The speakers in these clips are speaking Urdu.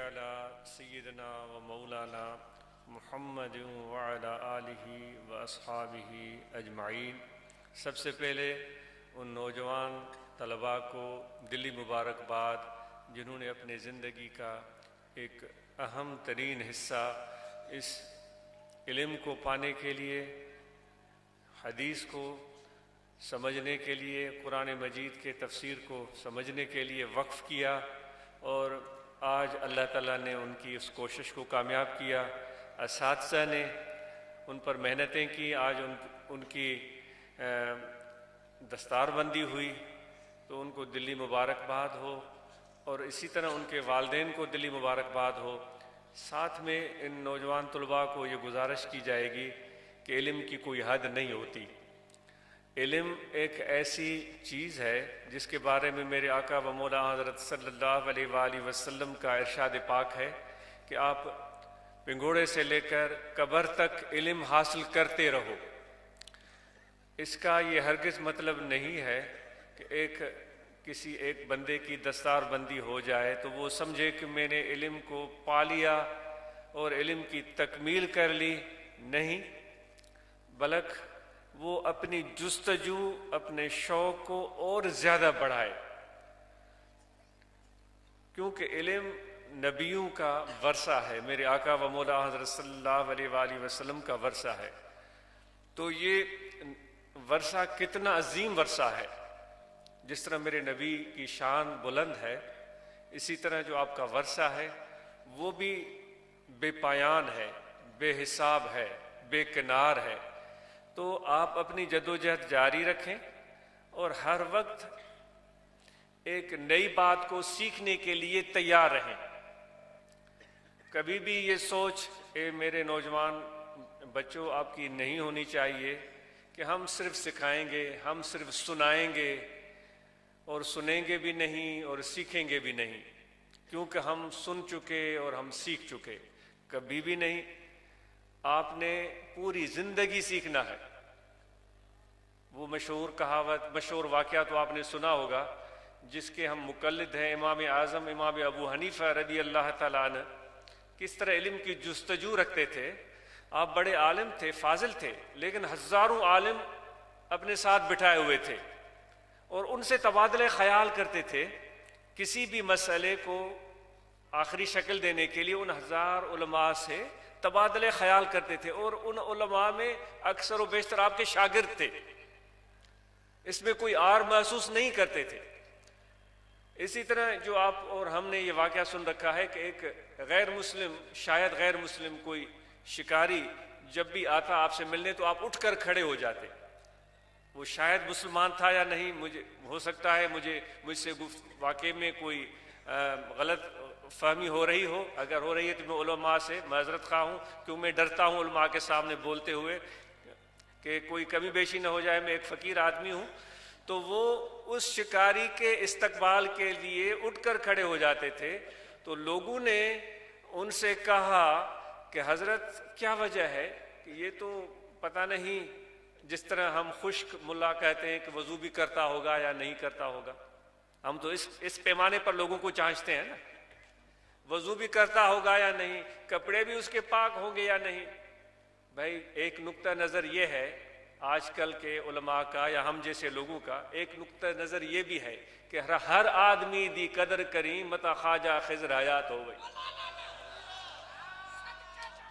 علی سیدنا و مولانا محمد وعلی آلہ و اصحابہ اجمعین۔ سب سے پہلے ان نوجوان طلباء کو دلی مبارکباد جنہوں نے اپنے زندگی کا ایک اہم ترین حصہ اس علم کو پانے کے لیے، حدیث کو سمجھنے کے لیے، قرآن مجید کے تفسیر کو سمجھنے کے لیے وقف کیا، اور آج اللہ تعالیٰ نے ان کی اس کوشش کو کامیاب کیا۔ اساتذہ نے ان پر محنتیں کی، آج ان کی دستار بندی ہوئی، تو ان کو دلی مبارکباد ہو، اور اسی طرح ان کے والدین کو دلی مبارکباد ہو۔ ساتھ میں ان نوجوان طلباء کو یہ گزارش کی جائے گی کہ علم کی کوئی حد نہیں ہوتی۔ علم ایک ایسی چیز ہے جس کے بارے میں میرے آقا و مولا حضرت صلی اللہ علیہ وآلہ وسلم کا ارشاد پاک ہے کہ آپ پنگوڑے سے لے کر قبر تک علم حاصل کرتے رہو۔ اس کا یہ ہرگز مطلب نہیں ہے کہ کسی ایک بندے کی دستار بندی ہو جائے تو وہ سمجھے کہ میں نے علم کو پا لیا اور علم کی تکمیل کر لی، نہیں، بلکہ وہ اپنی جستجو، اپنے شوق کو اور زیادہ بڑھائے، کیونکہ علم نبیوں کا ورثہ ہے، میرے آقا و مولا حضرت صلی اللہ علیہ وآلہ وسلم کا ورثہ ہے۔ تو یہ ورثہ کتنا عظیم ورثہ ہے، جس طرح میرے نبی کی شان بلند ہے، اسی طرح جو آپ کا ورثہ ہے وہ بھی بے پایان ہے، بے حساب ہے، بے کنار ہے۔ تو آپ اپنی جدوجہد جاری رکھیں اور ہر وقت ایک نئی بات کو سیکھنے کے لیے تیار رہیں۔ کبھی بھی یہ سوچ میرے نوجوان بچوں آپ کی نہیں ہونی چاہیے کہ ہم صرف سکھائیں گے، ہم صرف سنائیں گے، اور سنیں گے بھی نہیں اور سیکھیں گے بھی نہیں، کیونکہ ہم سن چکے اور ہم سیکھ چکے۔ کبھی بھی نہیں، آپ نے پوری زندگی سیکھنا ہے۔ وہ مشہور کہاوت، مشہور واقعہ تو آپ نے سنا ہوگا، جس کے ہم مقلد ہیں، امام اعظم امام ابو حنیفہ رضی اللہ تعالیٰ عنہ کس طرح علم کی جستجو رکھتے تھے۔ آپ بڑے عالم تھے، فاضل تھے، لیکن ہزاروں عالم اپنے ساتھ بٹھائے ہوئے تھے اور ان سے تبادلہ خیال کرتے تھے۔ کسی بھی مسئلے کو آخری شکل دینے کے لیے ان ہزار علماء سے تبادلہ خیال کرتے تھے، اور ان علماء میں اکثر و بیشتر آپ کے شاگرد تھے، اس میں کوئی آر محسوس نہیں کرتے تھے۔ اسی طرح جو آپ اور ہم نے یہ واقعہ سن رکھا ہے کہ ایک غیر مسلم، شاید غیر مسلم کوئی شکاری جب بھی آتا آپ سے ملنے تو آپ اٹھ کر کھڑے ہو جاتے۔ وہ شاید مسلمان تھا یا نہیں، مجھے ہو سکتا ہے مجھ سے واقعے میں کوئی غلط فہمی ہو رہی ہو، اگر ہو رہی ہے تو میں علماء سے معذرت خواہ ہوں، کیوں میں ڈرتا ہوں علماء کے سامنے بولتے ہوئے کہ کوئی کمی بیشی نہ ہو جائے، میں ایک فقیر آدمی ہوں۔ تو وہ اس شکاری کے استقبال کے لیے اٹھ کر کھڑے ہو جاتے تھے۔ تو لوگوں نے ان سے کہا کہ حضرت کیا وجہ ہے کہ یہ تو پتہ نہیں، جس طرح ہم خشک ملا کہتے ہیں کہ وضو بھی کرتا ہوگا یا نہیں کرتا ہوگا، ہم تو اس پیمانے پر لوگوں کو چاہتے ہیں نا، وضو بھی کرتا ہوگا یا نہیں، کپڑے بھی اس کے پاک ہوں گے یا نہیں۔ بھائی ایک نقطہ نظر یہ ہے آج کل کے علماء کا یا ہم جیسے لوگوں کا، ایک نقطہ نظر یہ بھی ہے کہ ہر آدمی دی قدر کریم متا خواجہ خضر حیات ہو گئی۔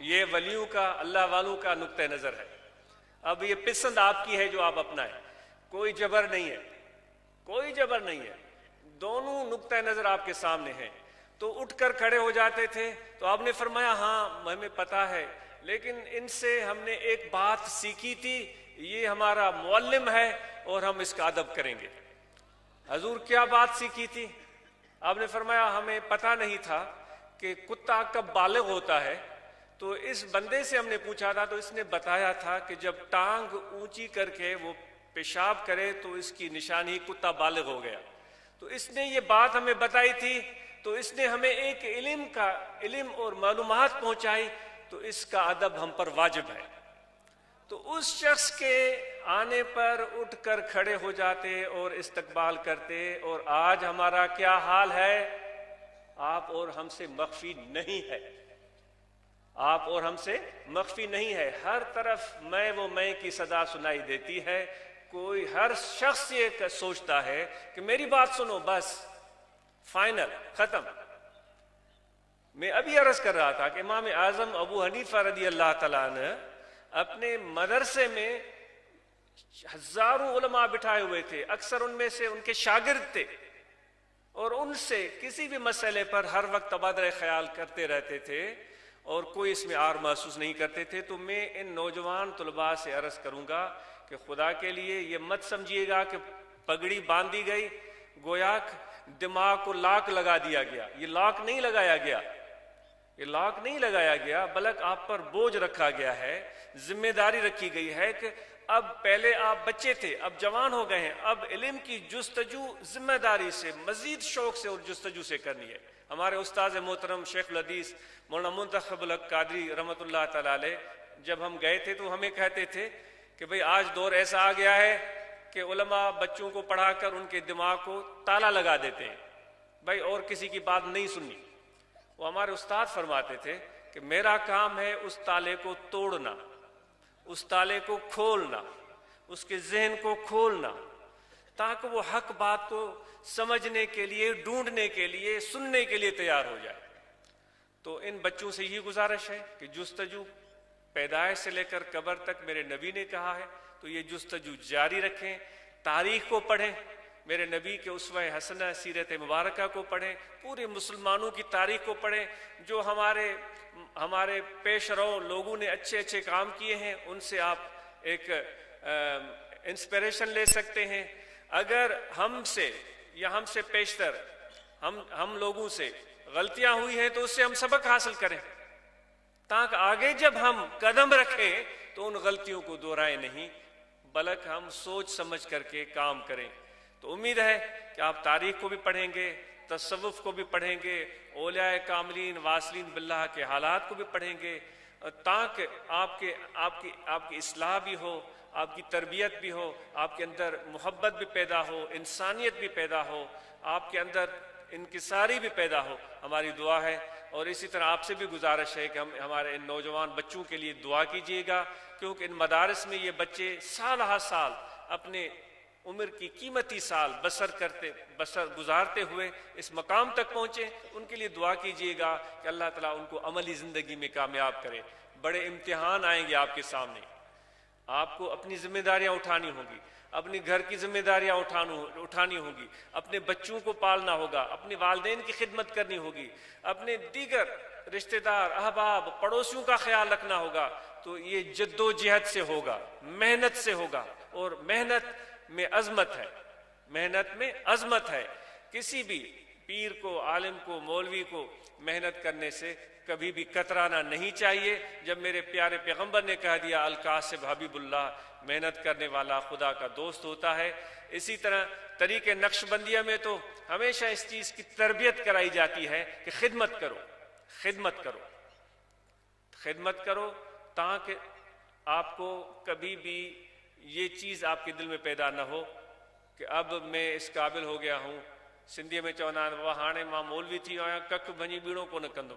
یہ ولیوں کا، اللہ والوں کا نقطہ نظر ہے۔ اب یہ پسند آپ کی ہے جو آپ اپنائیں، کوئی جبر نہیں ہے، کوئی جبر نہیں ہے، دونوں نقطہ نظر آپ کے سامنے ہیں۔ تو اٹھ کر کھڑے ہو جاتے تھے۔ تو آپ نے فرمایا ہاں ہمیں پتہ ہے، لیکن ان سے ہم نے ایک بات سیکھی تھی، یہ ہمارا معلم ہے اور ہم اس کا ادب کریں گے۔ حضور کیا بات سیکھی تھی؟ آپ نے فرمایا ہمیں پتہ نہیں تھا کہ کتا کب بالغ ہوتا ہے، تو اس بندے سے ہم نے پوچھا تھا تو اس نے بتایا تھا کہ جب ٹانگ اونچی کر کے وہ پیشاب کرے تو اس کی نشانی کتا بالغ ہو گیا۔ تو اس نے یہ بات ہمیں بتائی تھی، تو اس نے ہمیں ایک علم اور معلومات پہنچائی، تو اس کا ادب ہم پر واجب ہے۔ تو اس شخص کے آنے پر اٹھ کر کھڑے ہو جاتے اور استقبال کرتے، اور آج ہمارا کیا حال ہے؟ آپ اور ہم سے مخفی نہیں ہے، آپ اور ہم سے مخفی نہیں ہے، ہر طرف میں کی صدا سنائی دیتی ہے، کوئی ہر شخص یہ سوچتا ہے کہ میری بات سنو، بس فائنل ختم۔ میں ابھی عرض کر رہا تھا کہ امام اعظم ابو حنیفہ رضی اللہ تعالیٰ عنہ اپنے مدرسے میں ہزاروں علماء بٹھائے ہوئے تھے، اکثر ان میں سے ان کے شاگرد تھے، اور ان سے کسی بھی مسئلے پر ہر وقت تبادلہ خیال کرتے رہتے تھے اور کوئی اس میں عار محسوس نہیں کرتے تھے۔ تو میں ان نوجوان طلباء سے عرض کروں گا کہ خدا کے لیے یہ مت سمجھیے گا کہ پگڑی باندھی گئی گویا دماغ کو لاک لگا دیا گیا، یہ لاک نہیں لگایا گیا، یہ لاک نہیں لگایا گیا، بلکہ آپ پر بوجھ رکھا گیا ہے، ذمہ داری رکھی گئی ہے کہ اب پہلے آپ بچے تھے، اب جوان ہو گئے ہیں، اب علم کی جستجو ذمہ داری سے، مزید شوق سے اور جستجو سے کرنی ہے۔ ہمارے استاذ محترم شیخ الحدیث مولانا منتخب الحق قادری رحمۃ اللہ تعالی علیہ جب ہم گئے تھے تو ہمیں کہتے تھے کہ بھئی آج دور ایسا آ گیا ہے کہ علماء بچوں کو پڑھا کر ان کے دماغ کو تالا لگا دیتے ہیں، بھئی اور کسی کی بات نہیں سننی۔ وہ ہمارے استاد فرماتے تھے کہ میرا کام ہے اس تالے کو توڑنا، اس تالے کو کھولنا، اس کے ذہن کو کھولنا، تاکہ وہ حق بات کو سمجھنے کے لیے، ڈھونڈنے کے لیے، سننے کے لیے تیار ہو جائے۔ تو ان بچوں سے یہ گزارش ہے کہ جستجو پیدائش سے لے کر قبر تک میرے نبی نے کہا ہے، تو یہ جستجو جاری رکھیں، تاریخ کو پڑھیں، میرے نبی کے اسوہ حسنہ سیرت مبارکہ کو پڑھیں، پورے مسلمانوں کی تاریخ کو پڑھیں، جو ہمارے پیش رو لوگوں نے اچھے اچھے کام کیے ہیں، ان سے آپ ایک انسپریشن لے سکتے ہیں۔ اگر ہم سے یا ہم سے پیشتر ہم لوگوں سے غلطیاں ہوئی ہیں تو اس سے ہم سبق حاصل کریں، تاکہ آگے جب ہم قدم رکھیں تو ان غلطیوں کو دہرائیں نہیں، بلکہ ہم سوچ سمجھ کر کے کام کریں۔ تو امید ہے کہ آپ تاریخ کو بھی پڑھیں گے، تصوف کو بھی پڑھیں گے، اولیاء کاملین واصلین باللہ کے حالات کو بھی پڑھیں گے، تاکہ آپ کی اصلاح بھی ہو، آپ کی تربیت بھی ہو، آپ کے اندر محبت بھی پیدا ہو، انسانیت بھی پیدا ہو، آپ کے اندر انکساری بھی پیدا ہو۔ ہماری دعا ہے، اور اسی طرح آپ سے بھی گزارش ہے کہ ہمارے ان نوجوان بچوں کے لیے دعا کیجیے گا، کیونکہ ان مدارس میں یہ بچے سال ہر سال اپنے عمر کی قیمتی سال بسر گزارتے ہوئے اس مقام تک پہنچے۔ ان کے لیے دعا کیجیے گا کہ اللہ تعالیٰ ان کو عملی زندگی میں کامیاب کرے۔ بڑے امتحان آئیں گے آپ کے سامنے، آپ کو اپنی ذمہ داریاں اٹھانی ہوں گی، اپنی گھر کی ذمہ داریاں اٹھانی ہوگی، اپنے بچوں کو پالنا ہوگا، اپنے والدین کی خدمت کرنی ہوگی، اپنے دیگر رشتہ دار احباب پڑوسیوں کا خیال رکھنا ہوگا۔ تو یہ جد و جہد سے ہوگا، محنت سے ہوگا، اور محنت میں عظمت ہے، محنت میں عظمت ہے۔ کسی بھی پیر کو، عالم کو، مولوی کو محنت کرنے سے کبھی بھی کترانا نہیں چاہیے۔ جب میرے پیارے پیغمبر نے کہہ دیا القاسب حبیب اللہ، محنت کرنے والا خدا کا دوست ہوتا ہے، اسی طرح طریق نقش بندیہ میں تو ہمیشہ اس چیز کی تربیت کرائی جاتی ہے کہ خدمت کرو، خدمت کرو، خدمت کرو، تاکہ آپ کو کبھی بھی یہ چیز آپ کے دل میں پیدا نہ ہو کہ اب میں اس قابل ہو گیا ہوں۔ سندھی میں چونا وہ ہانے ماں مولوی تھی آیا کک بھنی بیڑو کو نہ کندو،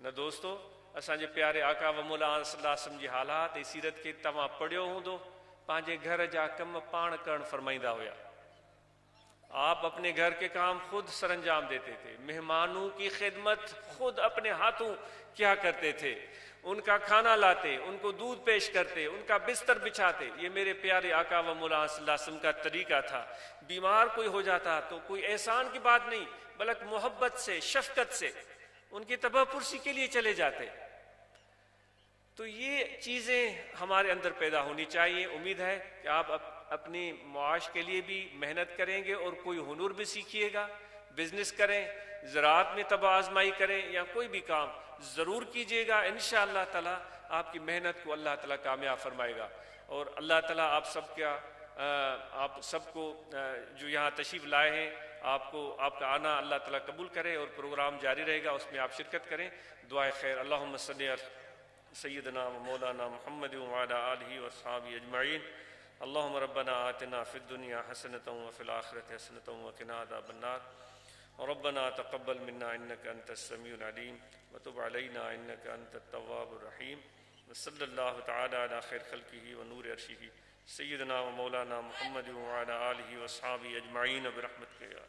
نہ دوستو، اساں جے پیارے آقا و مولا صلی اللہ علیہ وسلم جی حالات سیرت کے تمام پڑھیو ہوندو، پانجے گھر جا کم پان کرن فرمائیندہ ہویا۔ آپ اپنے گھر کے کام خود سر انجام دیتے تھے، مہمانوں کی خدمت خود اپنے ہاتھوں کیا کرتے تھے، ان کا کھانا لاتے، ان کو دودھ پیش کرتے، ان کا بستر بچھاتے۔ یہ میرے پیارے آقا و مولا صلی اللہ علیہ وسلم کا طریقہ تھا۔ بیمار کوئی ہو جاتا تو کوئی احسان کی بات نہیں، بلکہ محبت سے، شفقت سے ان کی تباہ پرسی کے لیے چلے جاتے۔ تو یہ چیزیں ہمارے اندر پیدا ہونی چاہیے۔ امید ہے کہ آپ اپنی معاش کے لیے بھی محنت کریں گے اور کوئی ہنر بھی سیکھیے گا، بزنس کریں، زراعت میں تباہ آزمائی کریں، یا کوئی بھی کام ضرور کیجیے گا۔ انشاءاللہ تعالی آپ کی محنت کو اللہ تعالیٰ کامیاب فرمائے گا، اور اللہ تعالیٰ آپ سب کو جو یہاں تشریف لائے ہیں، آپ کا آنا اللہ تعالیٰ قبول کرے، اور پروگرام جاری رہے گا، اس میں آپ شرکت کریں۔ دعائے خیر۔ اللہم صلی علی سیدنا و مولانا محمد وعلی آلہ و اصحابہ اجمعین۔ اللهم ربنا آتنا في الدنيا حسنة وفي الآخرة حسنة وقنا عذاب النار ربنا تقبل منا إنك أنت السميع العليم وتب علينا إنك أنت التواب الرحيم وصلى الله تعالى على خير خلقه ونور عرشه سيدنا ومولانا محمد وعلى آله وأصحابه أجمعين برحمتك يا